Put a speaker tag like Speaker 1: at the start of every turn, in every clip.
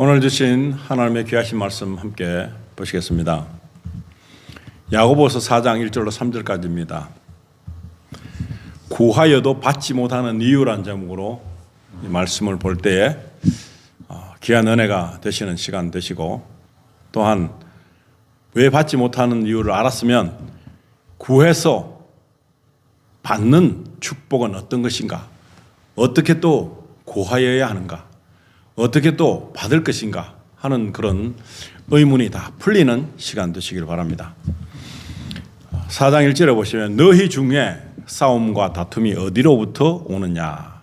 Speaker 1: 오늘 주신 하나님의 귀하신 말씀 함께 보시겠습니다. 야고보서 4장 1절로 3절까지입니다. 구하여도 받지 못하는 이유란 제목으로 이 말씀을 볼 때에 귀한 은혜가 되시는 시간 되시고, 또한 왜 받지 못하는 이유를 알았으면 구해서 받는 축복은 어떤 것인가, 어떻게 또 구하여야 하는가, 어떻게 또 받을 것인가 하는 그런 의문이 다 풀리는 시간 되시길 바랍니다. 4장 1절에 보시면 너희 중에 싸움과 다툼이 어디로부터 오느냐,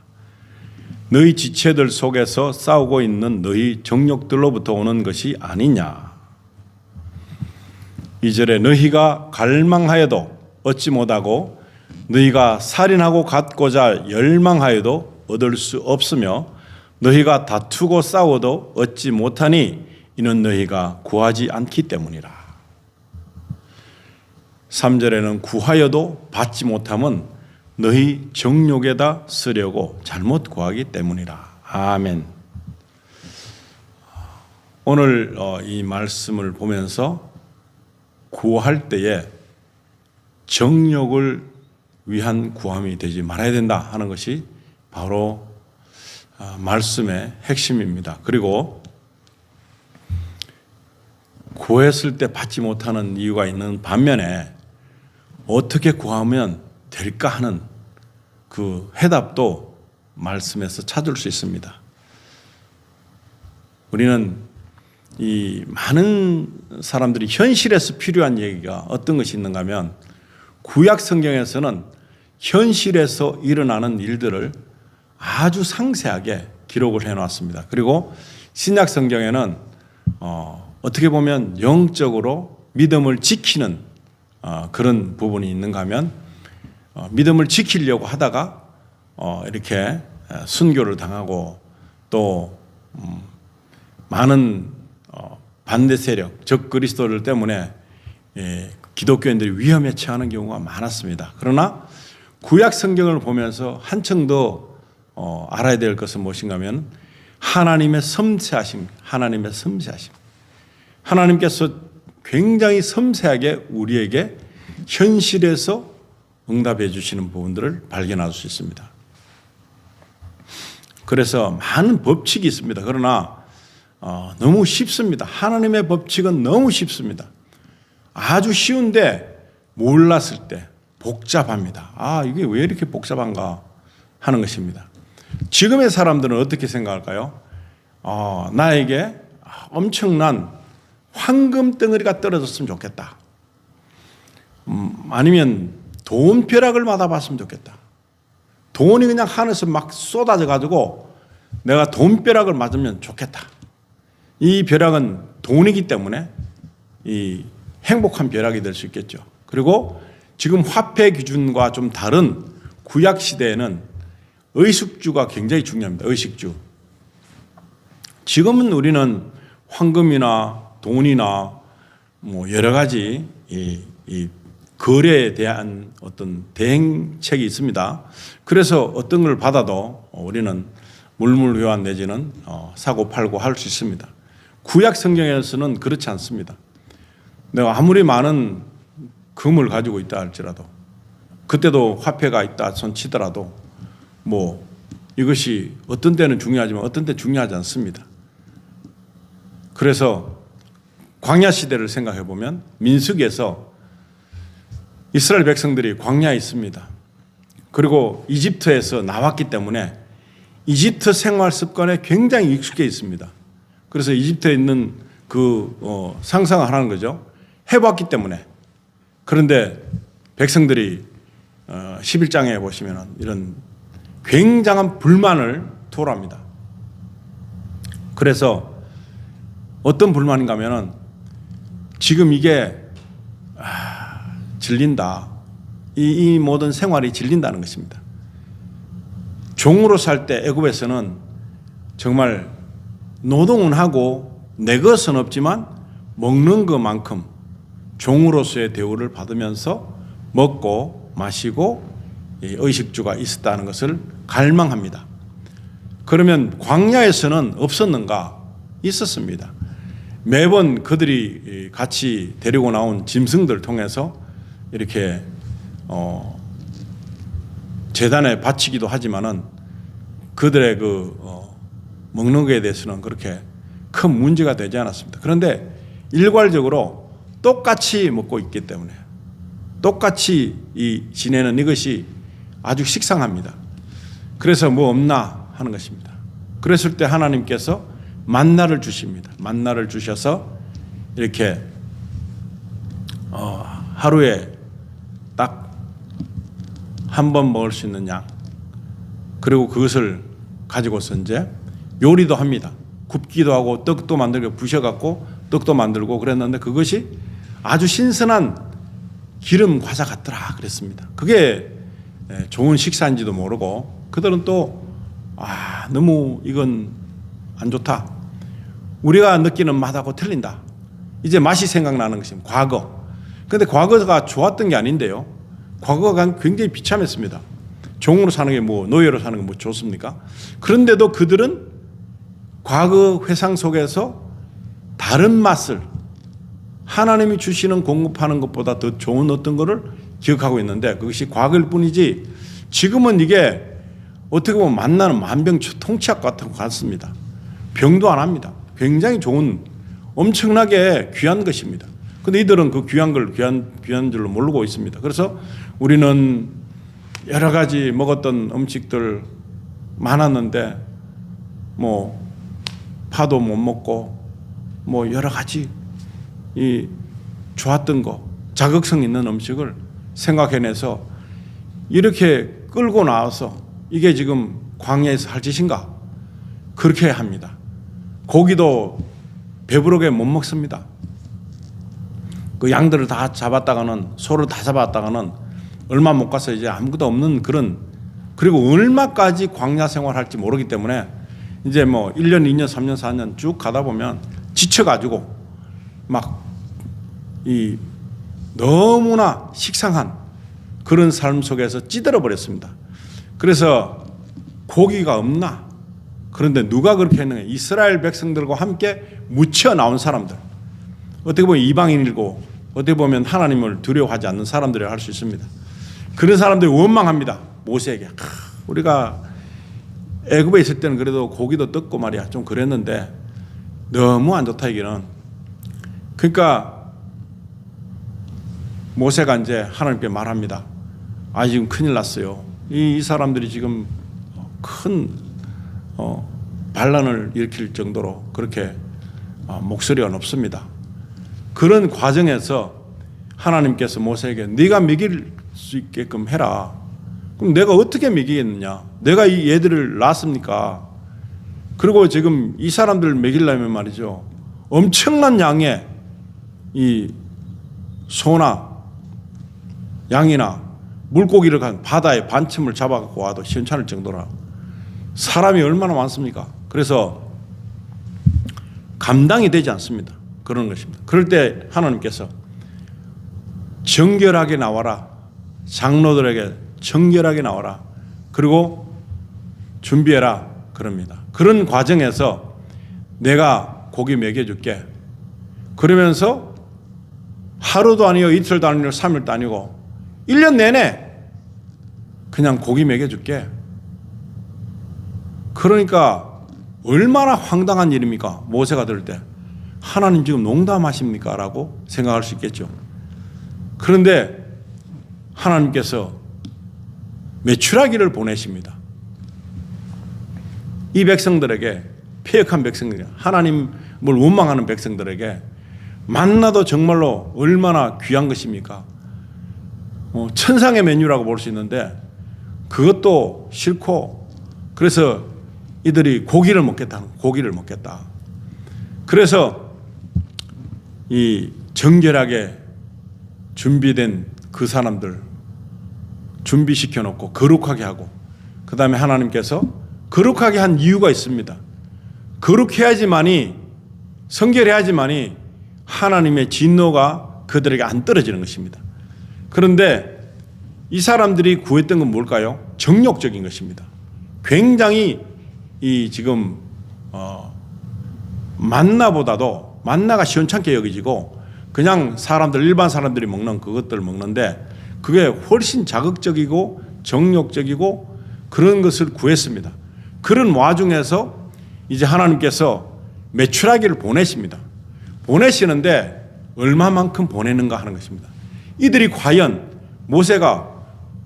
Speaker 1: 너희 지체들 속에서 싸우고 있는 너희 정욕들로부터 오는 것이 아니냐. 2절에 너희가 갈망하여도 얻지 못하고 너희가 살인하고 갖고자 열망하여도 얻을 수 없으며 너희가 다투고 싸워도 얻지 못하니 이는 너희가 구하지 않기 때문이라. 3절에는 구하여도 받지 못함은 너희 정욕에다 쓰려고 잘못 구하기 때문이라. 아멘. 오늘 이 말씀을 보면서 구할 때에 정욕을 위한 구함이 되지 말아야 된다 하는 것이 바로 말씀의 핵심입니다. 그리고 구했을 때 받지 못하는 이유가 있는 반면에 어떻게 구하면 될까 하는 그 해답도 말씀에서 찾을 수 있습니다. 우리는 이 많은 사람들이 현실에서 필요한 얘기가 어떤 것이 있는가 하면, 구약 성경에서는 현실에서 일어나는 일들을 아주 상세하게 기록을 해놨습니다. 그리고 신약 성경에는 어떻게 보면 영적으로 믿음을 지키는 그런 부분이 있는가 하면, 믿음을 지키려고 하다가 이렇게 순교를 당하고 또 많은 반대 세력, 적 그리스도들 때문에 기독교인들이 위험에 처하는 경우가 많았습니다. 그러나 구약 성경을 보면서 한층 더 알아야 될 것은 무엇인가 하면 하나님의 섬세하심, 하나님께서 굉장히 섬세하게 우리에게 현실에서 응답해 주시는 부분들을 발견할 수 있습니다. 그래서 많은 법칙이 있습니다. 그러나 너무 쉽습니다. 하나님의 법칙은 너무 쉽습니다. 아주 쉬운데 몰랐을 때 복잡합니다. 이게 왜 이렇게 복잡한가 하는 것입니다. 지금의 사람들은 어떻게 생각할까요? 나에게 엄청난 황금 덩어리가 떨어졌으면 좋겠다. 아니면 돈벼락을 맞아봤으면 좋겠다. 돈이 그냥 하늘에서 막 쏟아져 가지고 내가 돈벼락을 맞으면 좋겠다. 이 벼락은 돈이기 때문에 이 행복한 벼락이 될 수 있겠죠. 그리고 지금 화폐 기준과 좀 다른 구약 시대에는 의식주가 굉장히 중요합니다. 의식주. 지금은 우리는 황금이나 돈이나 뭐 여러 가지 이 거래에 대한 어떤 대행책이 있습니다. 그래서 어떤 걸 받아도 우리는 물물교환 내지는 사고 팔고 할 수 있습니다. 구약 성경에서는 그렇지 않습니다. 내가 아무리 많은 금을 가지고 있다 할지라도, 그때도 화폐가 있다 손치더라도 뭐 이것이 어떤 때는 중요하지만 어떤 때 중요하지 않습니다. 그래서 광야 시대를 생각해 보면 민수기에서 이스라엘 백성들이 광야에 있습니다. 그리고 이집트에서 나왔기 때문에 이집트 생활 습관에 굉장히 익숙해 있습니다. 그래서 이집트에 있는 그 상상을 하는 거죠. 해봤기 때문에. 그런데 백성들이 11장에 보시면 이런 굉장한 불만을 토로합니다. 그래서 어떤 불만인가 하면은 지금 이게 질린다. 이 모든 생활이 질린다는 것입니다. 종으로 살 때 애굽에서는 정말 노동은 하고 내 것은 없지만 먹는 것만큼 종으로서의 대우를 받으면서 먹고 마시고 의식주가 있었다는 것을 갈망합니다. 그러면 광야에서는 없었는가? 있었습니다. 매번 그들이 같이 데리고 나온 짐승들 통해서 이렇게 제단에 바치기도 하지만은 그들의 먹는 것에 대해서는 그렇게 큰 문제가 되지 않았습니다. 그런데 일괄적으로 똑같이 먹고 있기 때문에 똑같이 지내는 이것이 아주 식상합니다. 그래서 뭐 없나 하는 것입니다. 그랬을 때 하나님께서 만나를 주십니다. 만나를 주셔서 이렇게 하루에 딱 한 번 먹을 수 있는 양, 그리고 그것을 가지고서 이제 요리도 합니다. 굽기도 하고 떡도 만들고 부셔갖고 떡도 만들고 그랬는데 그것이 아주 신선한 기름 과자 같더라 그랬습니다. 그게 좋은 식사인지도 모르고 그들은 또 너무 이건 안 좋다. 우리가 느끼는 맛하고 틀린다. 이제 맛이 생각나는 것입니다. 과거. 그런데 과거가 좋았던 게 아닌데요. 과거가 굉장히 비참했습니다. 종으로 사는 게 노예로 사는 게 좋습니까? 그런데도 그들은 과거 회상 속에서 다른 맛을 하나님이 주시는 공급하는 것보다 더 좋은 어떤 것을 기억하고 있는데 그것이 과거일 뿐이지 지금은 이게 어떻게 보면 만나는 만병통치약 같은 것 같습니다. 병도 안 합니다. 굉장히 좋은 엄청나게 귀한 것입니다. 그런데 이들은 그 귀한 걸 귀한 줄로 모르고 있습니다. 그래서 우리는 여러 가지 먹었던 음식들 많았는데 파도 못 먹고 여러 가지 이 좋았던 거 자극성 있는 음식을 생각해내서 이렇게 끌고 나와서 이게 지금 광야에서 할 짓인가 그렇게 합니다. 고기도 배부르게 못 먹습니다. 그 양들을 다 잡았다가는 소를 다 잡았다가는 얼마 못 가서 이제 아무것도 없는 그런 그리고 얼마까지 광야 생활할지 모르기 때문에 이제 1년, 2년, 3년, 4년 쭉 가다 보면 지쳐가지고 막 너무나 식상한 그런 삶 속에서 찌들어 버렸습니다. 그래서 고기가 없나? 그런데 누가 그렇게 했느냐? 이스라엘 백성들과 함께 묻혀 나온 사람들. 어떻게 보면 이방인이고 어떻게 보면 하나님을 두려워하지 않는 사람들이라 할 수 있습니다. 그런 사람들이 원망합니다. 모세에게. 우리가 애굽에 있을 때는 그래도 고기도 떴고 말이야. 좀 그랬는데 너무 안 좋다 이게는. 그러니까 모세가 이제 하나님께 말합니다. 지금 큰일 났어요. 이 사람들이 지금 큰 반란을 일으킬 정도로 그렇게 목소리가 높습니다. 그런 과정에서 하나님께서 모세에게 네가 먹일 수 있게끔 해라. 그럼 내가 어떻게 먹이겠느냐? 내가 이 얘들을 낳았습니까? 그리고 지금 이 사람들을 먹이려면 말이죠. 엄청난 양의 이 소나 양이나 물고기를 간 바다의 반쯤을 잡아갖고 와도 시원찮을 정도라. 사람이 얼마나 많습니까? 그래서 감당이 되지 않습니다. 그런 것입니다. 그럴 때 하나님께서 정결하게 나와라. 장로들에게 정결하게 나와라. 그리고 준비해라. 그럽니다. 그런 과정에서 내가 고기 먹여줄게. 그러면서 하루도 아니고 이틀도 아니고 3일도 아니고 1년 내내 그냥 고기 먹여줄게. 그러니까 얼마나 황당한 일입니까? 모세가 들을 때 하나님 지금 농담하십니까? 라고 생각할 수 있겠죠. 그런데 하나님께서 메추라기를 보내십니다. 이 백성들에게 패역한 백성들, 하나님을 원망하는 백성들에게 만나도 정말로 얼마나 귀한 것입니까? 천상의 메뉴라고 볼 수 있는데 그것도 싫고 그래서 이들이 고기를 먹겠다. 그래서 이 정결하게 준비된 그 사람들 준비시켜 놓고 거룩하게 하고 그 다음에 하나님께서 거룩하게 한 이유가 있습니다. 거룩해야지만이 성결해야지만이 하나님의 진노가 그들에게 안 떨어지는 것입니다. 그런데 이 사람들이 구했던 건 뭘까요? 정욕적인 것입니다. 굉장히 이 지금 만나가 시원찮게 여겨지고 그냥 일반 사람들이 먹는 그것들을 먹는데 그게 훨씬 자극적이고 정욕적이고 그런 것을 구했습니다. 그런 와중에서 이제 하나님께서 메추라기를 보내십니다. 보내시는데 얼마만큼 보내는가 하는 것입니다. 이들이 과연 모세가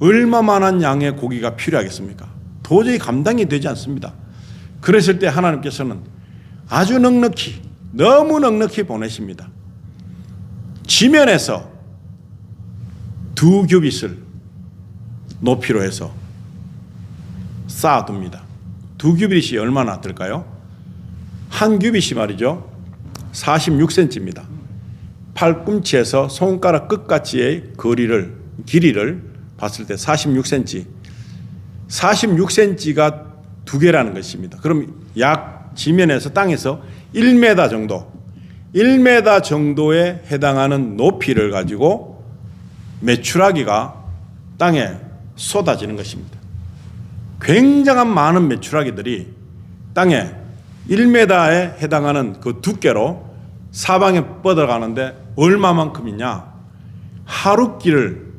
Speaker 1: 얼마만한 양의 고기가 필요하겠습니까? 도저히 감당이 되지 않습니다. 그랬을 때 하나님께서는 아주 너무 넉넉히 보내십니다. 지면에서 2규빗을 높이로 해서 쌓아둡니다. 2규빗이 얼마나 될까요? 한 규빗이 말이죠 46cm입니다. 팔꿈치에서 손가락 끝까지의 길이를 봤을 때 46cm, 46cm가 2개라는 것입니다. 그럼 약 지면에서 땅에서 1m 정도, 1m 정도에 해당하는 높이를 가지고 메추라기가 땅에 쏟아지는 것입니다. 굉장한 많은 메추라기들이 땅에 1m에 해당하는 그 두께로 사방에 뻗어가는데 얼마만큼이냐? 하루 길을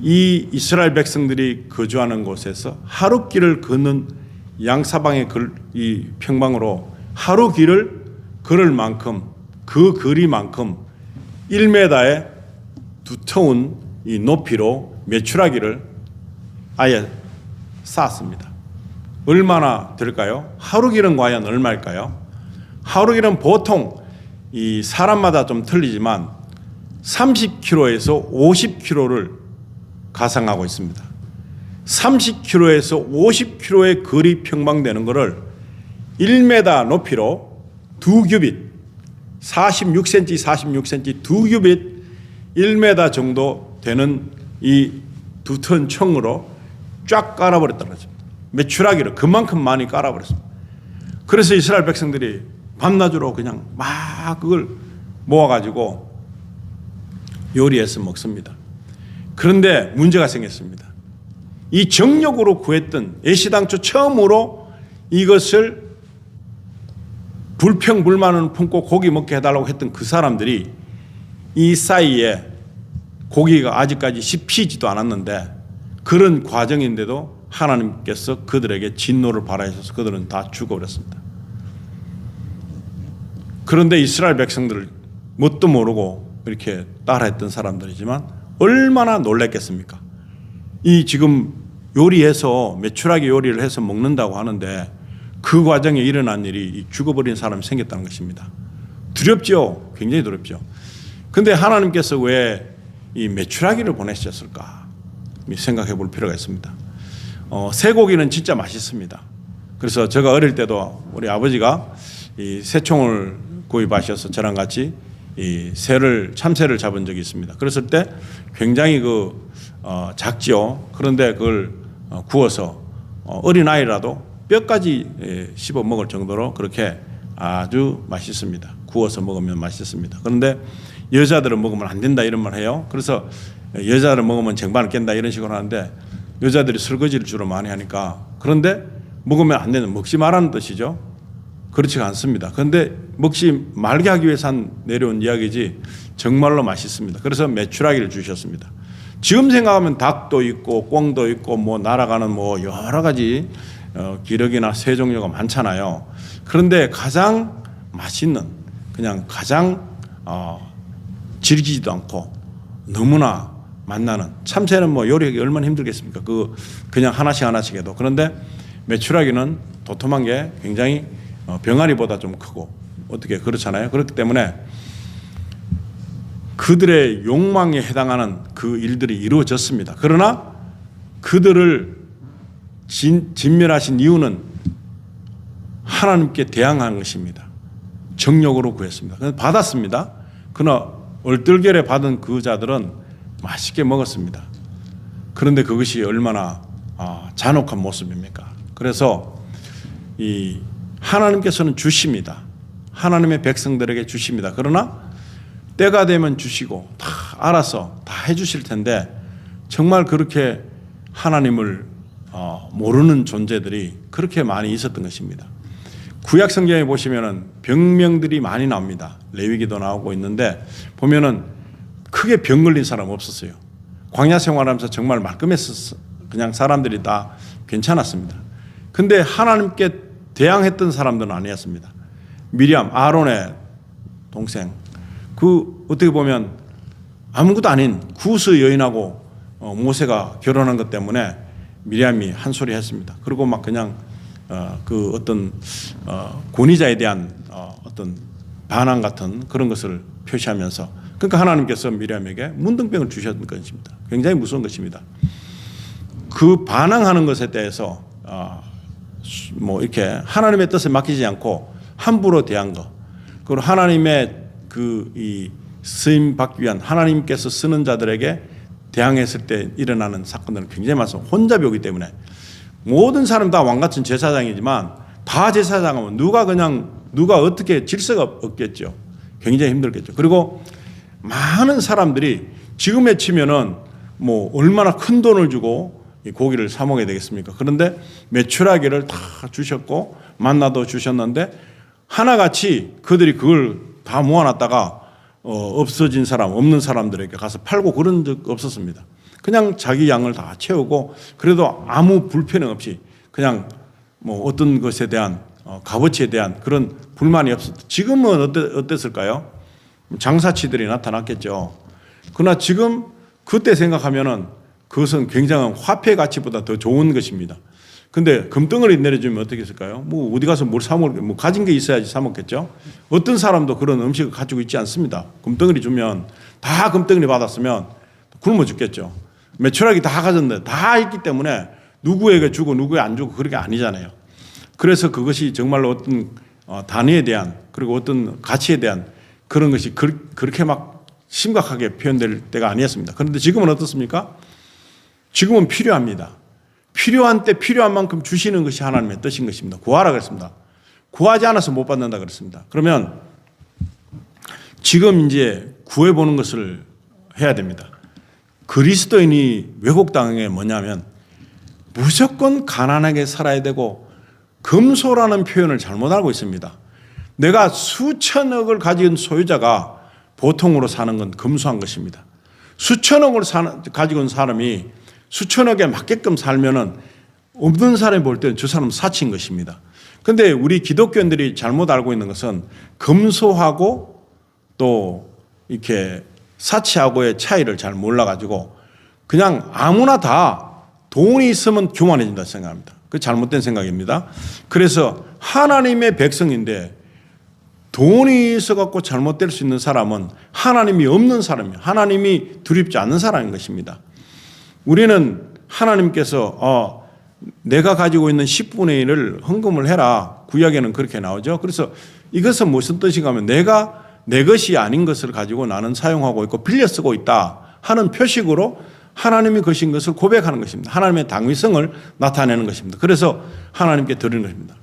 Speaker 1: 이 이스라엘 백성들이 거주하는 곳에서 하루 길을 걷는 양사방의 이 평방으로 하루 길을 걸을 만큼 그 거리만큼 1m의 두터운 이 높이로 메추라기를 아예 쌓았습니다. 얼마나 될까요? 하루 길은 과연 얼마일까요? 하루 길은 보통 이 사람마다 좀 틀리지만 30km에서 50km를 가상하고 있습니다. 30km에서 50km의 거리 평방되는 것을 1m 높이로 2규빗 46cm 46cm 2규빗 1m 정도 되는 이 두터운 청으로 쫙 깔아버렸다는 거죠. 메추라기를 그만큼 많이 깔아버렸습니다. 그래서 이스라엘 백성들이 밤낮으로 그냥 막 그걸 모아가지고 요리해서 먹습니다. 그런데 문제가 생겼습니다. 이 정력으로 구했던 애시당초 처음으로 이것을 불평불만을 품고 고기 먹게 해달라고 했던 그 사람들이 이 사이에 고기가 아직까지 씹히지도 않았는데 그런 과정인데도 하나님께서 그들에게 진노를 발하셔서 그들은 다 죽어버렸습니다. 그런데 이스라엘 백성들을 뭣도 모르고 이렇게 따라했던 사람들이지만 얼마나 놀랬겠습니까? 이 지금 요리해서 메추라기 요리를 해서 먹는다고 하는데 그 과정에 일어난 일이 죽어버린 사람이 생겼다는 것입니다. 두렵죠. 굉장히 두렵죠. 그런데 하나님께서 왜 이 메추라기를 보내셨을까 생각해 볼 필요가 있습니다. 쇠고기는 진짜 맛있습니다. 그래서 제가 어릴 때도 우리 아버지가 이 새총을 구입하셔서 저랑 같이 이 참새를 잡은 적이 있습니다. 그랬을 때 굉장히 작지요. 그런데 그걸 구워서 어린 아이라도 뼈까지 씹어 먹을 정도로 그렇게 아주 맛있습니다. 구워서 먹으면 맛있습니다. 그런데 여자들은 먹으면 안 된다 이런 말 해요. 그래서 여자들은 먹으면 쟁반을 깬다 이런 식으로 하는데 여자들이 설거지를 주로 많이 하니까 그런데 먹으면 안 되는 먹지 말라는 뜻이죠. 그렇지가 않습니다. 그런데 먹지 말게 하기 위해서 내려온 이야기지 정말로 맛있습니다. 그래서 메추라기를 주셨습니다. 지금 생각하면 닭도 있고 꿩도 있고 뭐 날아가는 뭐 여러 가지 기력이나 새 종류가 많잖아요. 그런데 가장 맛있는 그냥 가장 질기지도 않고 너무나 맛나는 참새는 뭐 요리하기 얼마나 힘들겠습니까? 그냥 하나씩 해도. 그런데 메추라기는 도톰한 게 굉장히 병아리보다 좀 크고 어떻게 그렇잖아요. 그렇기 때문에 그들의 욕망에 해당하는 그 일들이 이루어졌습니다. 그러나 그들을 진멸하신 이유는 하나님께 대항한 것입니다. 정욕으로 구했습니다. 그래서 받았습니다. 그러나 얼떨결에 받은 그 자들은 맛있게 먹었습니다. 그런데 그것이 얼마나 잔혹한 모습입니까? 그래서 이 하나님께서는 주십니다. 하나님의 백성들에게 주십니다. 그러나 때가 되면 주시고 다 알아서 다 해주실 텐데 정말 그렇게 하나님을 모르는 존재들이 그렇게 많이 있었던 것입니다. 구약 성경에 보시면은 병명들이 많이 나옵니다. 레위기도 나오고 있는데 보면은 크게 병 걸린 사람 없었어요. 광야 생활하면서 정말 말끔했었어. 그냥 사람들이 다 괜찮았습니다. 근데 하나님께 대항했던 사람들은 아니었습니다. 미리암, 아론의 동생, 그 어떻게 보면 아무것도 아닌 구스 여인하고 모세가 결혼한 것 때문에 미리암이 한 소리 했습니다. 그리고 막 그냥 그 어떤 권위자에 대한 어떤 반항 같은 그런 것을 표시하면서, 그러니까 하나님께서 미리암에게 문둥병을 주셨던 것입니다. 굉장히 무서운 것입니다. 그 반항하는 것에 대해서 뭐 이렇게 하나님의 뜻에 맡기지 않고 함부로 대한 것, 그리고 하나님의 그 이 쓰임 받기 위한 하나님께서 쓰는 자들에게 대항했을 때 일어나는 사건들은 굉장히 많습니다. 혼잡이 오기 때문에 모든 사람 다 왕같은 제사장이지만 다 제사장하면 누가 어떻게 질서가 없겠죠. 굉장히 힘들겠죠. 그리고 많은 사람들이 지금에 치면은 뭐 얼마나 큰 돈을 주고 이 고기를 사 먹어야 되겠습니까? 그런데 메추라기를 다 주셨고 만나도 주셨는데 하나같이 그들이 그걸 다 모아놨다가 없어진 사람, 없는 사람들에게 가서 팔고 그런 적 없었습니다. 그냥 자기 양을 다 채우고 그래도 아무 불편함 없이 그냥 뭐 어떤 것에 대한 값어치에 대한 그런 불만이 없었다. 지금은 어땠을까요? 장사치들이 나타났겠죠. 그러나 지금 그때 생각하면은 그것은 굉장한 화폐 가치보다 더 좋은 것입니다. 근데 금덩어리 내려주면 어떻게 했을까요? 뭐 어디 가서 뭘 사 먹을, 뭐 가진 게 있어야지 사 먹겠죠. 어떤 사람도 그런 음식을 가지고 있지 않습니다. 금덩어리 주면 다 금덩어리 받았으면 굶어 죽겠죠. 메추라기 다 가졌는데 다 있기 때문에 누구에게 주고 누구에게 안 주고 그런 게 아니잖아요. 그래서 그것이 정말로 어떤 단위에 대한 그리고 어떤 가치에 대한 그런 것이 그렇게 막 심각하게 표현될 때가 아니었습니다. 그런데 지금은 어떻습니까? 지금은 필요합니다. 필요한 때 필요한 만큼 주시는 것이 하나님의 뜻인 것입니다. 구하라 그랬습니다. 구하지 않아서 못 받는다 그랬습니다. 그러면 지금 이제 구해보는 것을 해야 됩니다. 그리스도인이 왜곡당한 게 뭐냐면 무조건 가난하게 살아야 되고 금소라는 표현을 잘못 알고 있습니다. 내가 수천억을 가진 소유자가 보통으로 사는 건 금소한 것입니다. 수천억을 가지고 있는 사람이 수천억에 맞게끔 살면은 없는 사람이 볼 때는 저 사람은 사치인 것입니다. 그런데 우리 기독교인들이 잘못 알고 있는 것은 금소하고 또 이렇게 사치하고의 차이를 잘 몰라가지고 그냥 아무나 다 돈이 있으면 교만해진다 생각합니다. 그 잘못된 생각입니다. 그래서 하나님의 백성인데 돈이 있어갖고 잘못될 수 있는 사람은 하나님이 없는 사람이에요. 하나님이 두렵지 않는 사람인 것입니다. 우리는 하나님께서 내가 가지고 있는 10분의 1을 헌금을 해라. 구약에는 그렇게 나오죠. 그래서 이것은 무슨 뜻인가 하면 내가 내 것이 아닌 것을 가지고 나는 사용하고 있고 빌려 쓰고 있다 하는 표식으로 하나님이 것인 것을 고백하는 것입니다. 하나님의 당위성을 나타내는 것입니다. 그래서 하나님께 드리는 것입니다.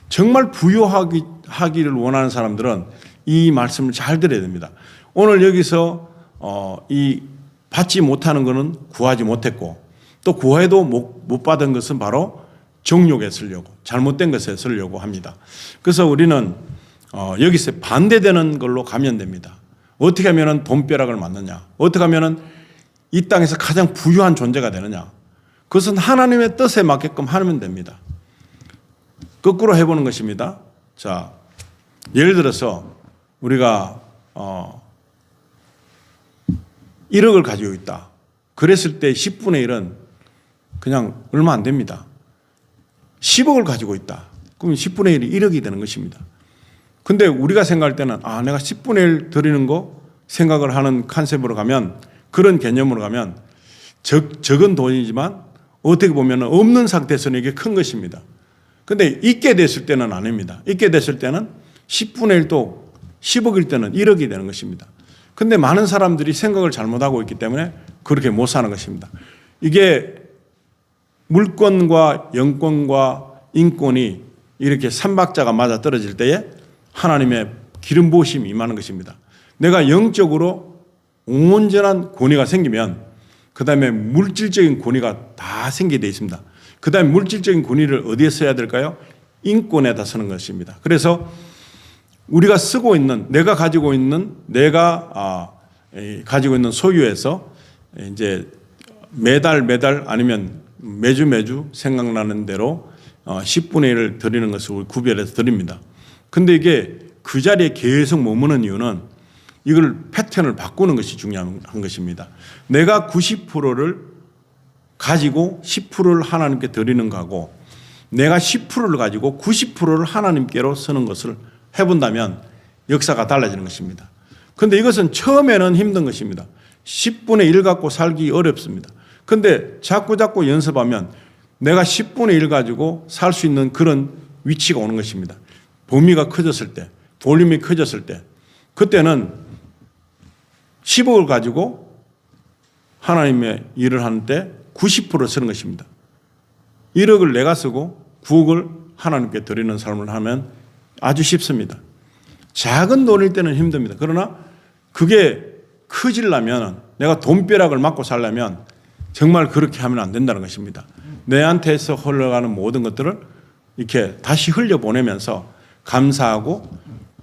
Speaker 1: 정말 부유하기를 원하는 사람들은 이 말씀을 잘 들어야 됩니다. 오늘 여기서 이 받지 못하는 것은 구하지 못했고 또 구해도 못 받은 것은 바로 정욕에 쓰려고 잘못된 것에 쓰려고 합니다. 그래서 우리는 여기서 반대되는 걸로 가면 됩니다. 어떻게 하면 돈벼락을 맞느냐, 어떻게 하면 이 땅에서 가장 부유한 존재가 되느냐, 그것은 하나님의 뜻에 맞게끔 하면 됩니다. 거꾸로 해보는 것입니다. 자, 예를 들어서 우리가 1억을 가지고 있다. 그랬을 때 10분의 1은 그냥 얼마 안 됩니다. 10억을 가지고 있다. 그럼 10분의 1이 1억이 되는 것입니다. 근데 우리가 생각할 때는 내가 10분의 1 드리는 거 생각을 하는 컨셉으로 가면, 그런 개념으로 가면 적은 돈이지만 어떻게 보면 없는 상태에서는 이게 큰 것입니다. 근데 있게 됐을 때는 아닙니다. 있게 됐을 때는 10분의 1도 10억일 때는 1억이 되는 것입니다. 근데 많은 사람들이 생각을 잘못하고 있기 때문에 그렇게 못 사는 것입니다. 이게 물권과 영권과 인권이 이렇게 삼박자가 맞아 떨어질 때에 하나님의 기름 부으심이 임하는 것입니다. 내가 영적으로 온전한 권위가 생기면 그 다음에 물질적인 권위가 다 생기게 되어 있습니다. 그 다음에 물질적인 권위를 어디에 써야 될까요? 인권에다 쓰는 것입니다. 그래서 우리가 쓰고 있는, 내가 가지고 있는 소유에서 이제 매달 아니면 매주 생각나는 대로 10분의 1을 드리는 것을 구별해서 드립니다. 근데 이게 그 자리에 계속 머무는 이유는 이걸 패턴을 바꾸는 것이 중요한 것입니다. 내가 90%를 가지고 10%를 하나님께 드리는 거하고 내가 10%를 가지고 90%를 하나님께로 쓰는 것을 해본다면 역사가 달라지는 것입니다. 그런데 이것은 처음에는 힘든 것입니다. 10분의 1 갖고 살기 어렵습니다. 그런데 자꾸 연습하면 내가 10분의 1 가지고 살 수 있는 그런 위치가 오는 것입니다. 범위가 커졌을 때, 볼륨이 커졌을 때, 그때는 10억을 가지고 하나님의 일을 하는데 90% 쓰는 것입니다. 1억을 내가 쓰고 9억을 하나님께 드리는 삶을 하면 아주 쉽습니다. 작은 돈일 때는 힘듭니다. 그러나 그게 커지려면, 내가 돈벼락을 맞고 살려면 정말 그렇게 하면 안 된다는 것입니다. 내한테서 흘러가는 모든 것들을 이렇게 다시 흘려보내면서 감사하고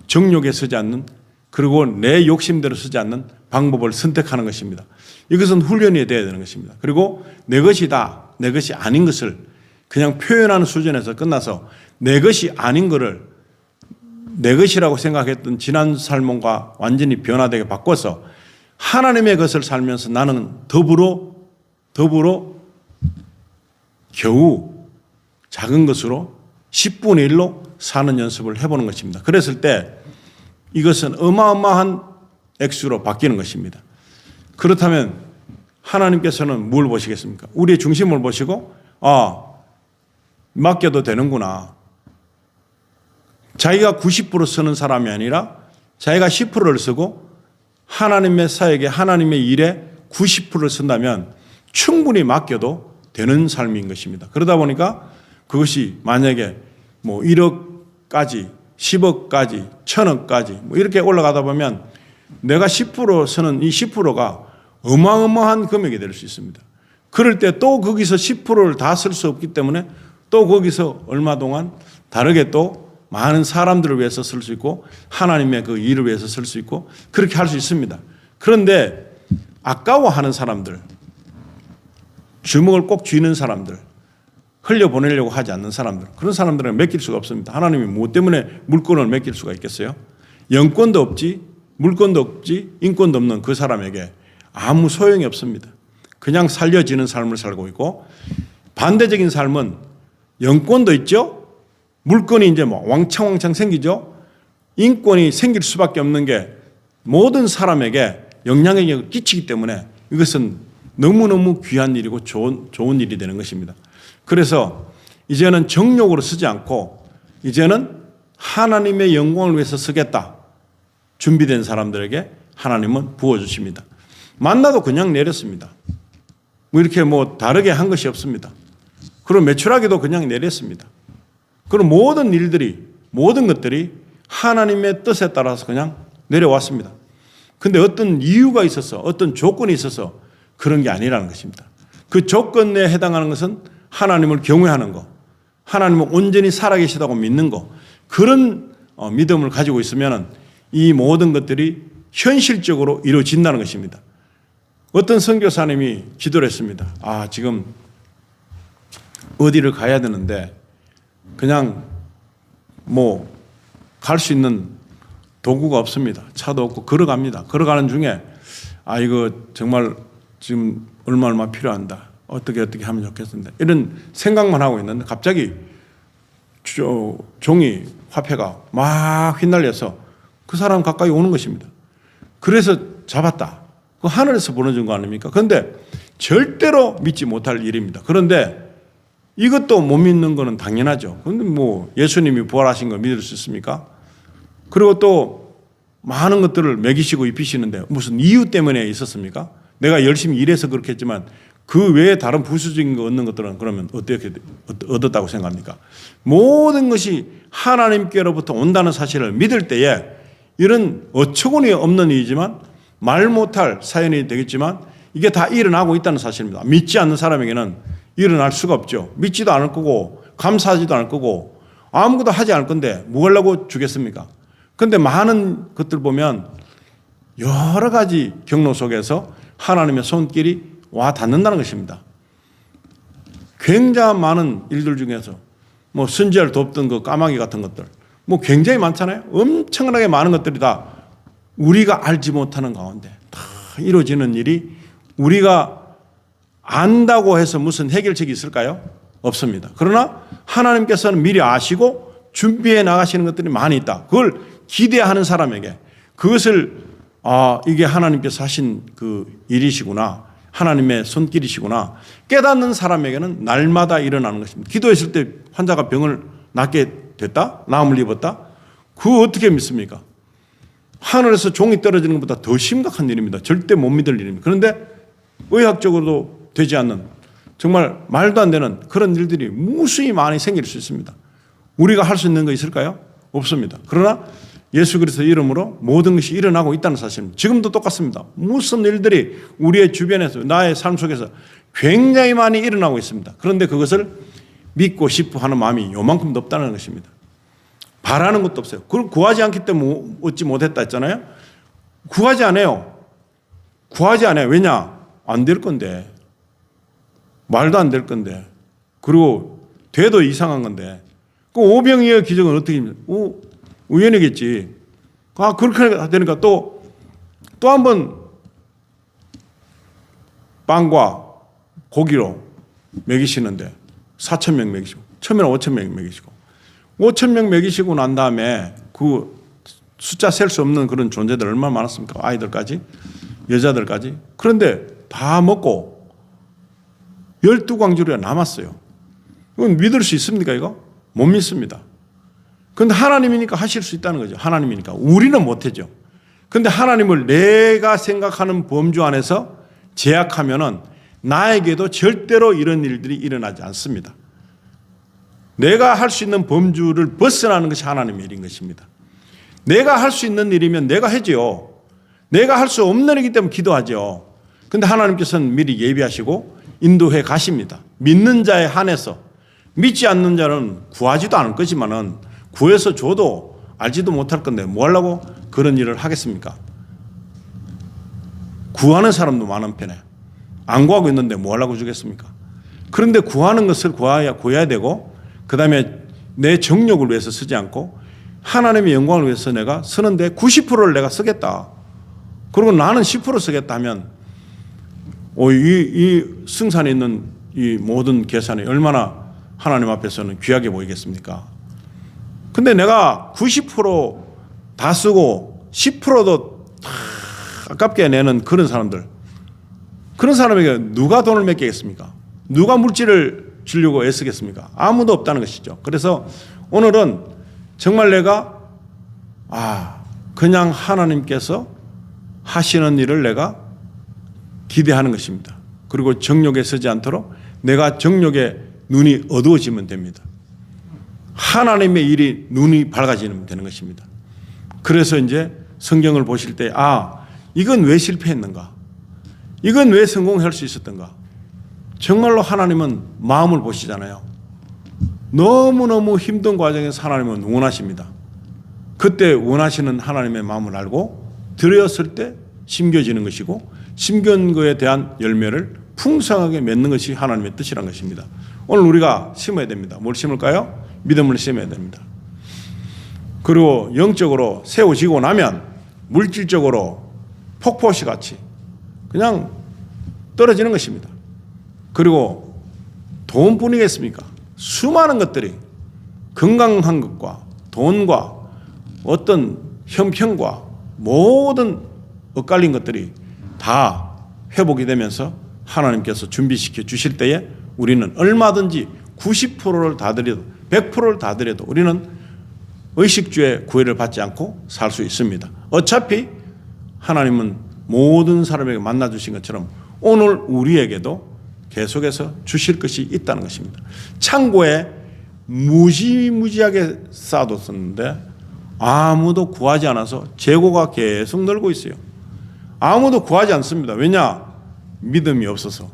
Speaker 1: 정욕에 쓰지 않는, 그리고 내 욕심대로 쓰지 않는 방법을 선택하는 것입니다. 이것은 훈련이 되어야 되는 것입니다. 그리고 내 것이다, 내 것이 아닌 것을 그냥 표현하는 수준에서 끝나서 내 것이 아닌 것을 내 것이라고 생각했던 지난 삶과 완전히 변화되게 바꿔서 하나님의 것을 살면서 나는 더불어 겨우 작은 것으로 10분의 1로 사는 연습을 해보는 것입니다. 그랬을 때 이것은 어마어마한 액수로 바뀌는 것입니다. 그렇다면 하나님께서는 뭘 보시겠습니까? 우리의 중심을 보시고 맡겨도 되는구나. 자기가 90% 쓰는 사람이 아니라 자기가 10%를 쓰고 하나님의 사역에, 하나님의 일에 90%를 쓴다면 충분히 맡겨도 되는 삶인 것입니다. 그러다 보니까 그것이 만약에 1억까지, 10억까지, 1000억까지 이렇게 올라가다 보면 내가 10% 쓰는 이 10%가 어마어마한 금액이 될 수 있습니다. 그럴 때 또 거기서 10%를 다 쓸 수 없기 때문에 또 거기서 얼마 동안 다르게 또 많은 사람들을 위해서 쓸 수 있고 하나님의 그 일을 위해서 쓸 수 있고 그렇게 할 수 있습니다. 그런데 아까워하는 사람들, 주먹을 꼭 쥐는 사람들, 흘려보내려고 하지 않는 사람들, 그런 사람들은 맡길 수가 없습니다. 하나님이 무엇 때문에 물건을 맡길 수가 있겠어요? 영권도 없지, 물건도 없지, 인권도 없는 그 사람에게 아무 소용이 없습니다. 그냥 살려지는 삶을 살고 있고, 반대적인 삶은 영권도 있죠, 물건이 이제 왕창 생기죠, 인권이 생길 수밖에 없는 게 모든 사람에게 영향력을 끼치기 때문에 이것은 너무너무 귀한 일이고 좋은 일이 되는 것입니다. 그래서 이제는 정욕으로 쓰지 않고 이제는 하나님의 영광을 위해서 쓰겠다 준비된 사람들에게 하나님은 부어주십니다. 만나도 그냥 내렸습니다. 이렇게 다르게 한 것이 없습니다. 그리고 매출하기도 그냥 내렸습니다. 그리고 모든 일들이, 모든 것들이 하나님의 뜻에 따라서 그냥 내려왔습니다. 근데 어떤 이유가 있어서, 어떤 조건이 있어서 그런 게 아니라는 것입니다. 그 조건에 해당하는 것은 하나님을 경외하는 것, 하나님은 온전히 살아계시다고 믿는 것, 그런 믿음을 가지고 있으면 이 모든 것들이 현실적으로 이루어진다는 것입니다. 어떤 선교사님이 기도를 했습니다. 지금 어디를 가야 되는데 그냥 갈 수 있는 도구가 없습니다. 차도 없고 걸어갑니다. 걸어가는 중에 이거 정말 지금 얼마 필요한다. 어떻게 하면 좋겠는데 이런 생각만 하고 있는데 갑자기 종이 화폐가 막 휘날려서 그 사람 가까이 오는 것입니다. 그래서 잡았다. 그 하늘에서 보내준 거 아닙니까? 그런데 절대로 믿지 못할 일입니다. 그런데 이것도 못 믿는 거는 당연하죠. 그런데 예수님이 부활하신 걸 믿을 수 있습니까? 그리고 또 많은 것들을 먹이시고 입히시는데 무슨 이유 때문에 있었습니까? 내가 열심히 일해서 그렇게 했지만 그 외에 다른 부수적인 거 얻는 것들은 그러면 어떻게 얻었다고 생각합니까? 모든 것이 하나님께로부터 온다는 사실을 믿을 때에 이런 어처구니 없는 일이지만 말 못할 사연이 되겠지만 이게 다 일어나고 있다는 사실입니다. 믿지 않는 사람에게는 일어날 수가 없죠. 믿지도 않을 거고 감사하지도 않을 거고 아무것도 하지 않을 건데 뭐 하려고 주겠습니까? 그런데 많은 것들 보면 여러 가지 경로 속에서 하나님의 손길이 와 닿는다는 것입니다. 굉장히 많은 일들 중에서 뭐 선지자를 돕던 그 까마귀 같은 것들 뭐 굉장히 많잖아요. 엄청나게 많은 것들이 다 우리가 알지 못하는 가운데 다 이루어지는 일이 우리가 안다고 해서 무슨 해결책이 있을까요? 없습니다. 그러나 하나님께서는 미리 아시고 준비해 나가시는 것들이 많이 있다. 그걸 기대하는 사람에게 그것을 이게 하나님께서 하신 그 일이시구나. 하나님의 손길이시구나. 깨닫는 사람에게는 날마다 일어나는 것입니다. 기도했을 때 환자가 병을 낫게 됐다? 나음을 입었다? 그거 어떻게 믿습니까? 하늘에서 종이 떨어지는 것보다 더 심각한 일입니다. 절대 못 믿을 일입니다. 그런데 의학적으로도 되지 않는 정말 말도 안 되는 그런 일들이 무수히 많이 생길 수 있습니다. 우리가 할 수 있는 거 있을까요? 없습니다. 그러나 예수 그리스도 이름으로 모든 것이 일어나고 있다는 사실입니다. 지금도 똑같습니다. 무슨 일들이 우리의 주변에서 나의 삶 속에서 굉장히 많이 일어나고 있습니다. 그런데 그것을 믿고 싶어 하는 마음이 요만큼도 없다는 것입니다. 바라는 것도 없어요. 그걸 구하지 않기 때문에 얻지 못했다 했잖아요. 구하지 않아요. 구하지 않아요. 왜냐? 안 될 건데. 말도 안 될 건데. 그리고 돼도 이상한 건데. 그 오병이어 기적은 어떻게 됩니까? 우연이겠지. 그렇게 되니까 또 한 번 빵과 고기로 먹이시는데 4,000명 먹이시고 처음에는 5,000명 먹이시고 5,000명 먹이시고 난 다음에 그 숫자 셀 수 없는 그런 존재들 얼마나 많았습니까? 아이들까지 여자들까지. 그런데 다 먹고 12광주리가 남았어요. 이건 믿을 수 있습니까 이거? 못 믿습니다. 그런데 하나님이니까 하실 수 있다는 거죠. 하나님이니까. 우리는 못하죠. 그런데 하나님을 내가 생각하는 범주 안에서 제약하면은 나에게도 절대로 이런 일들이 일어나지 않습니다. 내가 할 수 있는 범주를 벗어나는 것이 하나님의 일인 것입니다. 내가 할 수 있는 일이면 내가 하죠. 내가 할 수 없는 일이기 때문에 기도하죠. 그런데 하나님께서는 미리 예비하시고 인도해 가십니다. 믿는 자에 한해서. 믿지 않는 자는 구하지도 않을 거지만은 구해서 줘도 알지도 못할 건데 뭐 하려고 그런 일을 하겠습니까? 구하는 사람도 많은 편에 안 구하고 있는데 뭐 하려고 주겠습니까? 그런데 구하는 것을 구해야 되고 그 다음에 내 정욕을 위해서 쓰지 않고 하나님의 영광을 위해서 내가 쓰는데 90%를 내가 쓰겠다. 그리고 나는 10% 쓰겠다 하면 이 승산에 있는 이 모든 계산이 얼마나 하나님 앞에서는 귀하게 보이겠습니까? 근데 내가 90% 다 쓰고 10%도 다 아깝게 내는 그런 사람에게 누가 돈을 맡기겠습니까? 누가 물질을 주려고 애쓰겠습니까? 아무도 없다는 것이죠. 그래서 오늘은 정말 내가 그냥 하나님께서 하시는 일을 내가 기대하는 것입니다. 그리고 정욕에 쓰지 않도록 내가 정욕에 눈이 어두워지면 됩니다. 하나님의 일이 눈이 밝아지면 되는 것입니다. 그래서 이제 성경을 보실 때 이건 왜 실패했는가? 이건 왜 성공할 수 있었던가? 정말로 하나님은 마음을 보시잖아요. 너무너무 힘든 과정에서 하나님은 원하십니다. 그때 원하시는 하나님의 마음을 알고 드렸을 때 심겨지는 것이고 심겨진 것에 대한 열매를 풍성하게 맺는 것이 하나님의 뜻이란 것입니다. 오늘 우리가 심어야 됩니다. 뭘 심을까요? 믿음을 심어야 됩니다. 그리고 영적으로 세워지고 나면 물질적으로 폭포시 같이 그냥 떨어지는 것입니다. 그리고 돈뿐이겠습니까? 수많은 것들이 건강한 것과 돈과 어떤 형편과 모든 엇갈린 것들이 다 회복이 되면서 하나님께서 준비시켜 주실 때에 우리는 얼마든지 90%를 다 드려도 100%를 다 드려도 우리는 의식주의 구애를 받지 않고 살 수 있습니다. 어차피 하나님은 모든 사람에게 만나 주신 것처럼 오늘 우리에게도 계속해서 주실 것이 있다는 것입니다. 창고에 무지무지하게 쌓아뒀었는데 아무도 구하지 않아서 재고가 계속 늘고 있어요. 아무도 구하지 않습니다. 왜냐? 믿음이 없어서.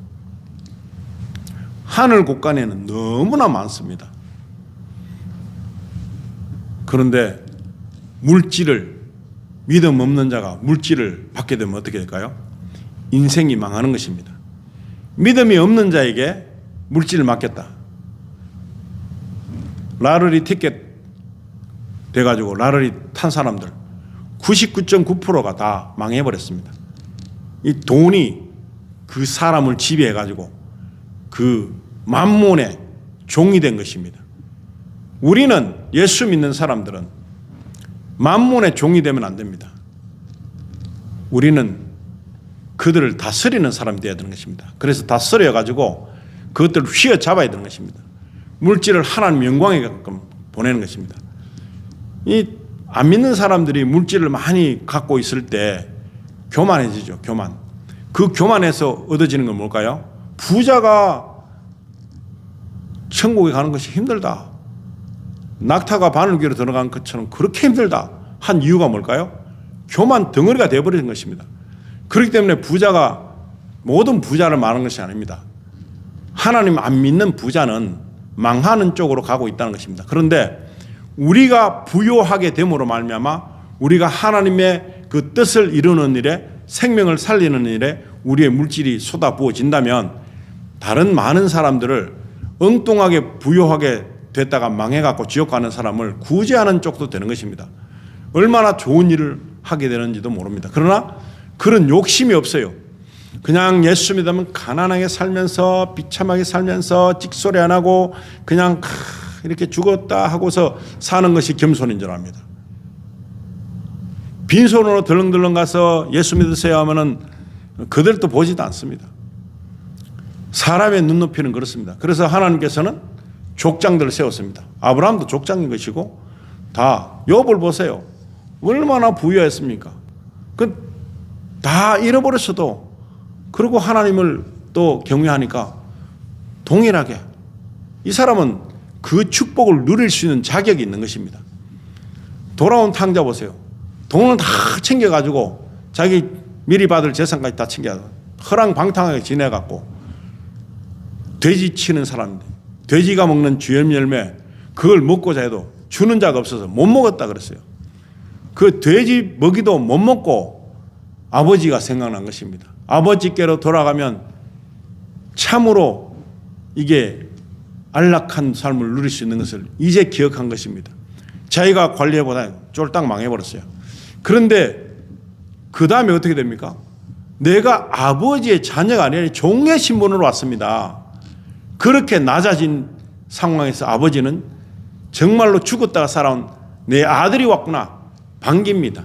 Speaker 1: 하늘 곳간에는 너무나 많습니다. 그런데 믿음 없는 자가 물질을 받게 되면 어떻게 될까요? 인생이 망하는 것입니다. 믿음이 없는 자에게 물질을 맡겼다. 라러리 티켓 돼가지고 라러리 탄 사람들 99.9%가 다 망해버렸습니다. 이 돈이 그 사람을 지배해가지고 그 만몬의 종이 된 것입니다. 우리는 예수 믿는 사람들은 만몬의 종이 되면 안 됩니다. 우리는 그들을 다스리는 사람이 되어야 되는 것입니다. 그래서 다스려가지고 그것들을 휘어잡아야 되는 것입니다. 물질을 하나님 영광에 가끔 보내는 것입니다. 이 안 믿는 사람들이 물질을 많이 갖고 있을 때 교만해지죠. 교만. 그 교만에서 얻어지는 건 뭘까요? 부자가 천국에 가는 것이 힘들다. 낙타가 바늘귀로 들어간 것처럼 그렇게 힘들다 한 이유가 뭘까요? 교만 덩어리가 되어버리는 것입니다. 그렇기 때문에 부자가 모든 부자를 말하는 것이 아닙니다. 하나님 안 믿는 부자는 망하는 쪽으로 가고 있다는 것입니다. 그런데 우리가 부요하게 됨으로 말미암아 우리가 하나님의 그 뜻을 이루는 일에 생명을 살리는 일에 우리의 물질이 쏟아부어진다면 다른 많은 사람들을 엉뚱하게 부요하게 됐다가 망해갖고 지옥 가는 사람을 구제하는 쪽도 되는 것입니다. 얼마나 좋은 일을 하게 되는지도 모릅니다. 그러나 그런 욕심이 없어요. 그냥 예수 믿으면 가난하게 살면서 비참하게 살면서 찍소리 안 하고 그냥 이렇게 죽었다 하고서 사는 것이 겸손인 줄 압니다. 빈손으로 덜렁덜렁 가서 예수 믿으세요 하면은 그들도 보지도 않습니다. 사람의 눈높이는 그렇습니다. 그래서 하나님께서는 족장들을 세웠습니다. 아브라함도 족장인 것이고 다 욥을 보세요. 얼마나 부유했습니까? 다 잃어버렸어도 그리고 하나님을 또 경외하니까 동일하게 이 사람은 그 축복을 누릴 수 있는 자격이 있는 것입니다. 돌아온 탕자 보세요. 돈을 다 챙겨가지고 자기 미리 받을 재산까지 다 챙겨가지고 허랑방탕하게 지내갖고 돼지 치는 사람인데 돼지가 먹는 주염 열매 그걸 먹고자 해도 주는 자가 없어서 못 먹었다 그랬어요. 그 돼지 먹이도 못 먹고 아버지가 생각난 것입니다. 아버지께로 돌아가면 참으로 이게 안락한 삶을 누릴 수 있는 것을 이제 기억한 것입니다. 자기가 관리해보다 쫄딱 망해버렸어요. 그런데 그 다음에 어떻게 됩니까? 내가 아버지의 자녀가 아니라 종의 신분으로 왔습니다. 그렇게 낮아진 상황에서 아버지는 정말로 죽었다가 살아온 내 아들이 왔구나 반깁니다.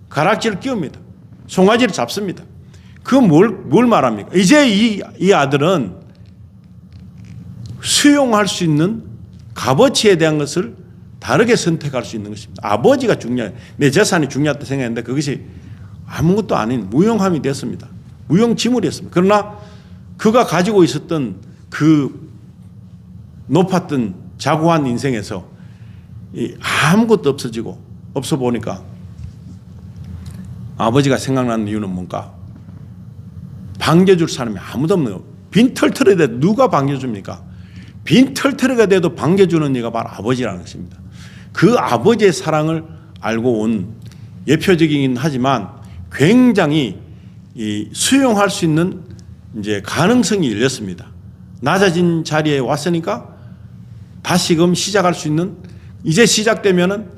Speaker 1: 가락지를 끼웁니다. 송아지를 잡습니다. 그건 뭘 말합니까? 이제 이 아들은 수용할 수 있는 값어치에 대한 것을 다르게 선택할 수 있는 것입니다. 아버지가 중요해요. 내 재산이 중요하다 생각했는데 그것이 아무것도 아닌 무용함이 됐습니다. 무용지물이었습니다. 그러나 그가 가지고 있었던 그 높았던 자고한 인생에서 아무것도 없어 보니까 아버지가 생각나는 이유는 뭔가? 반겨줄 사람이 아무도 없는 거예요. 빈털터리가 돼도 누가 반겨줍니까? 빈털터리가 돼도 반겨주는 이가 바로 아버지라는 것입니다. 그 아버지의 사랑을 알고 온 예표적이긴 하지만 굉장히 수용할 수 있는 이제 가능성이 열렸습니다. 낮아진 자리에 왔으니까 다시금 시작할 수 있는 이제 시작되면은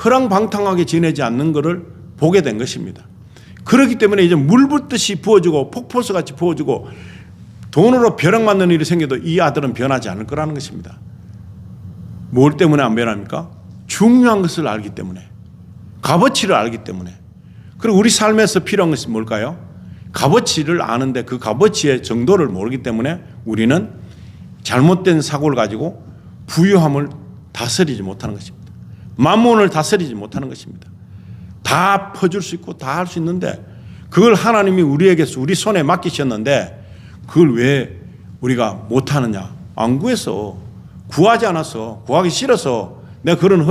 Speaker 1: 허랑방탕하게 지내지 않는 것을 보게 된 것입니다. 그렇기 때문에 이제 물 붓듯이 부어주고 폭포수같이 부어주고 돈으로 벼락 맞는 일이 생겨도 이 아들은 변하지 않을 거라는 것입니다. 뭘 때문에 안 변합니까? 중요한 것을 알기 때문에, 값어치를 알기 때문에. 그리고 우리 삶에서 필요한 것이 뭘까요? 값어치를 아는데 그 값어치의 정도를 모르기 때문에 우리는 잘못된 사고를 가지고 부유함을 다스리지 못하는 것입니다. 만몬을 다스리지 못하는 것입니다. 다 퍼줄 수 있고 다 할 수 있는데 그걸 하나님이 우리에게서 우리 손에 맡기셨는데 그걸 왜 우리가 못하느냐? 안 구해서, 구하지 않았어, 구하기 싫어서 내가 그런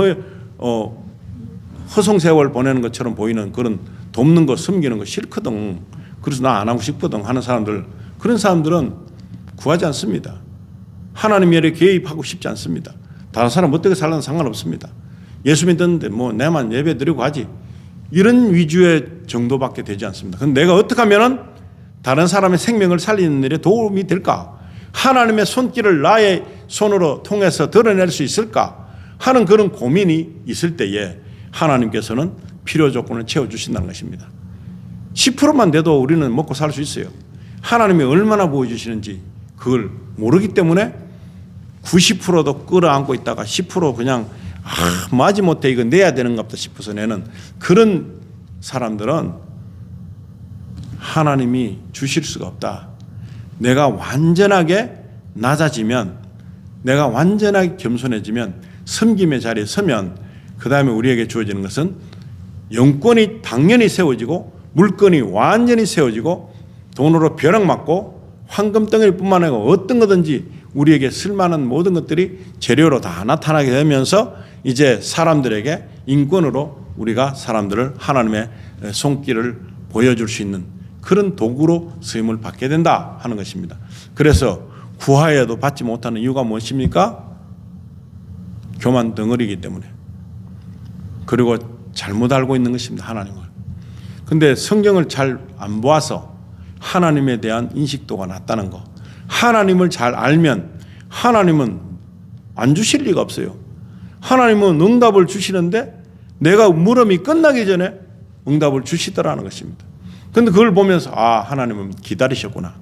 Speaker 1: 허송세월 보내는 것처럼 보이는 그런 돕는 거 섬기는 거 싫거든. 그래서 나 안 하고 싶거든 하는 사람들, 그런 사람들은 구하지 않습니다. 하나님 일에 개입하고 싶지 않습니다. 다른 사람 어떻게 살라는 상관없습니다. 예수 믿었는데 뭐 내만 예배 드리고 가지. 이런 위주의 정도밖에 되지 않습니다. 그런데 내가 어떻게 하면은 다른 사람의 생명을 살리는 일에 도움이 될까? 하나님의 손길을 나의 손으로 통해서 드러낼 수 있을까? 하는 그런 고민이 있을 때에 하나님께서는 필요 조건을 채워주신다는 것입니다. 10%만 돼도 우리는 먹고 살 수 있어요. 하나님이 얼마나 보여주시는지 그걸 모르기 때문에 90%도 끌어안고 있다가 10% 그냥 마지못해 이거 내야 되는가 보다 싶어서 내는 그런 사람들은 하나님이 주실 수가 없다. 내가 완전하게 낮아지면, 내가 완전하게 겸손해지면, 섬김의 자리에 서면 그 다음에 우리에게 주어지는 것은 영권이 당연히 세워지고 물건이 완전히 세워지고 돈으로 벼락맞고 황금덩어리 뿐만 아니라 어떤 거든지 우리에게 쓸만한 모든 것들이 재료로 다 나타나게 되면서 이제 사람들에게 인권으로 우리가 사람들을 하나님의 손길을 보여줄 수 있는 그런 도구로 쓰임을 받게 된다 하는 것입니다. 그래서 구하여도 받지 못하는 이유가 무엇입니까? 교만 덩어리이기 때문에. 그리고 잘못 알고 있는 것입니다. 하나님을. 근데 성경을 잘 안 보아서 하나님에 대한 인식도가 낮다는 거. 하나님을 잘 알면 하나님은 안 주실 리가 없어요. 하나님은 응답을 주시는데 내가 물음이 끝나기 전에 응답을 주시더라는 것입니다. 그런데 그걸 보면서 하나님은 기다리셨구나.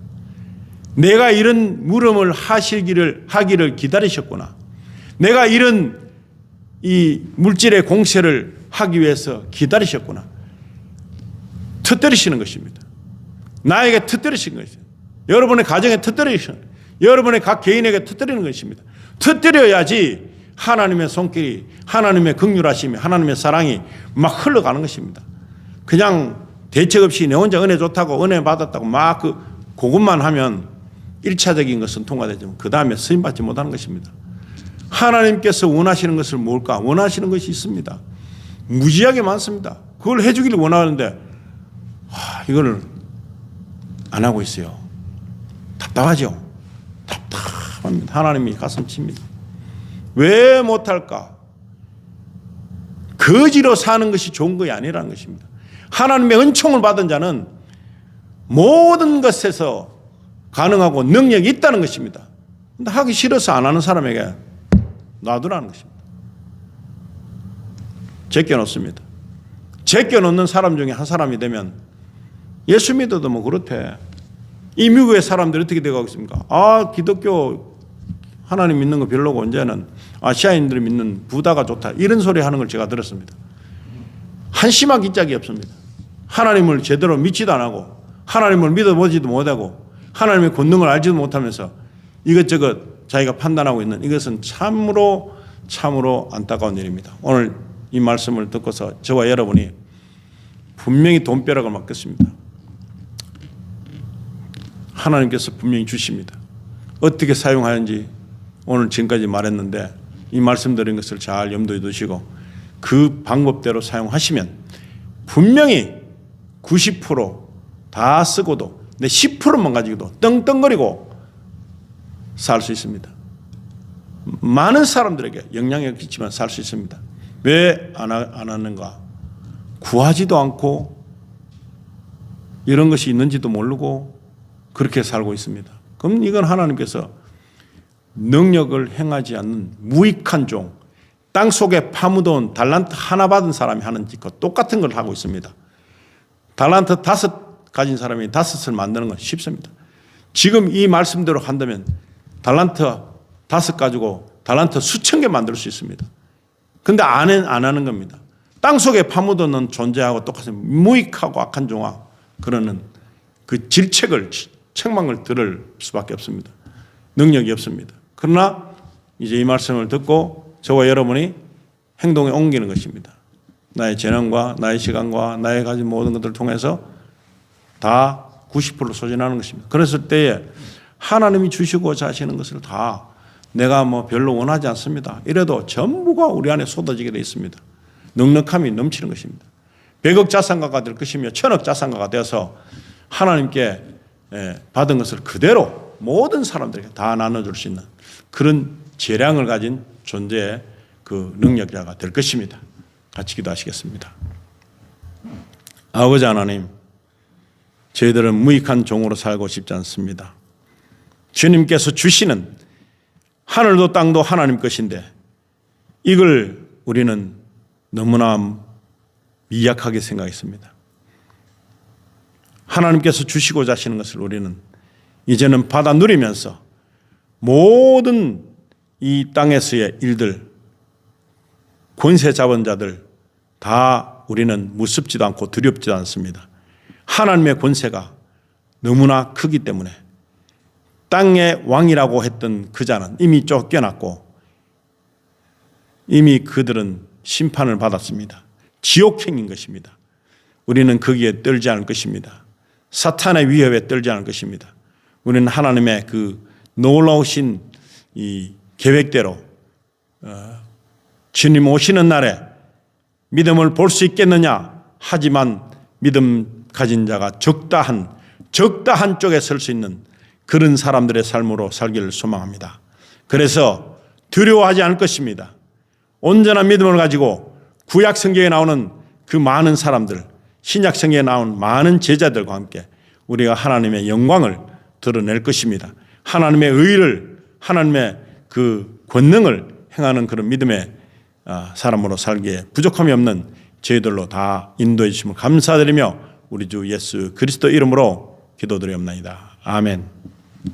Speaker 1: 내가 이런 물음을 하기를 기다리셨구나. 내가 이런 이 물질의 공세를 하기 위해서 기다리셨구나. 터뜨리시는 것입니다. 나에게 터뜨리신 것입니다. 여러분의 가정에 터뜨리시는, 여러분의 각 개인에게 터뜨리는 것입니다. 터뜨려야지 하나님의 손길이, 하나님의 긍휼하심이, 하나님의 사랑이 막 흘러가는 것입니다. 그냥 대책 없이 내 혼자 은혜 좋다고 은혜 받았다고 막 그것만 하면 1차적인 것은 통과되지만 그 다음에 쓰임받지 못하는 것입니다. 하나님께서 원하시는 것을 뭘까? 원하시는 것이 있습니다. 무지하게 많습니다. 그걸 해주기를 원하는데 이거를 안 하고 있어요. 답답하죠. 답답합니다. 하나님이 가슴 칩니다. 왜 못할까? 거지로 사는 것이 좋은 것이 아니라는 것입니다. 하나님의 은총을 받은 자는 모든 것에서 가능하고 능력이 있다는 것입니다. 근데 하기 싫어서 안 하는 사람에게 놔두라는 것입니다. 제껴놓습니다. 제껴놓는 사람 중에 한 사람이 되면 예수 믿어도 뭐 그렇대. 이 미국의 사람들이 어떻게 되고 있습니까? 기독교 하나님 믿는 거 별로고 이제는 아시아인들이 믿는 부다가 좋다. 이런 소리 하는 걸 제가 들었습니다. 한심한 기짝이 없습니다. 하나님을 제대로 믿지도 안 하고 하나님을 믿어보지도 못하고 하나님의 권능을 알지도 못하면서 이것저것 자기가 판단하고 있는 이것은 참으로 안타까운 일입니다. 오늘 이 말씀을 듣고서 저와 여러분이 분명히 돈벼락을 맞겠습니다. 하나님께서 분명히 주십니다. 어떻게 사용하는지 오늘 지금까지 말했는데 이 말씀드린 것을 잘 염두에 두시고 그 방법대로 사용하시면 분명히 90%다 쓰고도 내 10%만 가지고도 떵떵거리고 살 수 있습니다. 많은 사람들에게 영향을 끼치면 살 수 있습니다. 왜 안 하는가? 구하지도 않고 이런 것이 있는지도 모르고 그렇게 살고 있습니다. 그럼 이건 하나님께서 능력을 행하지 않는 무익한 종, 땅 속에 파묻어온 달란트 하나 받은 사람이 하는 짓과 똑같은 걸 하고 있습니다. 달란트 5 가진 사람이 5을 만드는 건 쉽습니다. 지금 이 말씀대로 한다면 달란트 5 가지고 달란트 수천 개 만들 수 있습니다. 근데 안 하는 겁니다. 땅 속에 파묻어놓은 존재하고 똑같은 무익하고 악한 종아 그러는 그 책망을 들을 수밖에 없습니다. 능력이 없습니다. 그러나 이제 이 말씀을 듣고 저와 여러분이 행동에 옮기는 것입니다. 나의 재능과 나의 시간과 나의 가진 모든 것들을 통해서 다 90% 소진하는 것입니다. 그랬을 때에 하나님이 주시고자 하시는 것을 다 내가 뭐 별로 원하지 않습니다. 이래도 전부가 우리 안에 쏟아지게 되어 있습니다. 넉넉함이 넘치는 것입니다. 100억 자산가가 될 것이며 1000억 자산가가 되어서 하나님께 받은 것을 그대로 모든 사람들에게 다 나눠줄 수 있는 그런 재량을 가진 존재의 그 능력자가 될 것입니다. 같이 기도하시겠습니다. 아버지 하나님, 저희들은 무익한 종으로 살고 싶지 않습니다. 주님께서 주시는 하늘도 땅도 하나님 것인데 이걸 우리는 너무나 미약하게 생각했습니다. 하나님께서 주시고자 하시는 것을 우리는 이제는 받아 누리면서 모든 이 땅에서의 일들, 권세 잡은 자들 다 우리는 무섭지도 않고 두렵지도 않습니다. 하나님의 권세가 너무나 크기 때문에 땅의 왕이라고 했던 그 자는 이미 쫓겨났고 이미 그들은 심판을 받았습니다. 지옥행인 것입니다. 우리는 거기에 떨지 않을 것입니다. 사탄의 위협에 떨지 않을 것입니다. 우리는 하나님의 그 놀라우신 이 계획대로 주님 오시는 날에 믿음을 볼 수 있겠느냐 하지만 믿음 가진 자가 적다한 쪽에 설 수 있는 그런 사람들의 삶으로 살기를 소망합니다. 그래서 두려워하지 않을 것입니다. 온전한 믿음을 가지고 구약 성경에 나오는 그 많은 사람들, 신약 성경에 나온 많은 제자들과 함께 우리가 하나님의 영광을 드러낼 것입니다. 하나님의 의를, 하나님의 그 권능을 행하는 그런 믿음의 사람으로 살기에 부족함이 없는 저희들로 다 인도해 주심을 감사드리며 우리 주 예수 그리스도 이름으로 기도드리옵나이다. 아멘.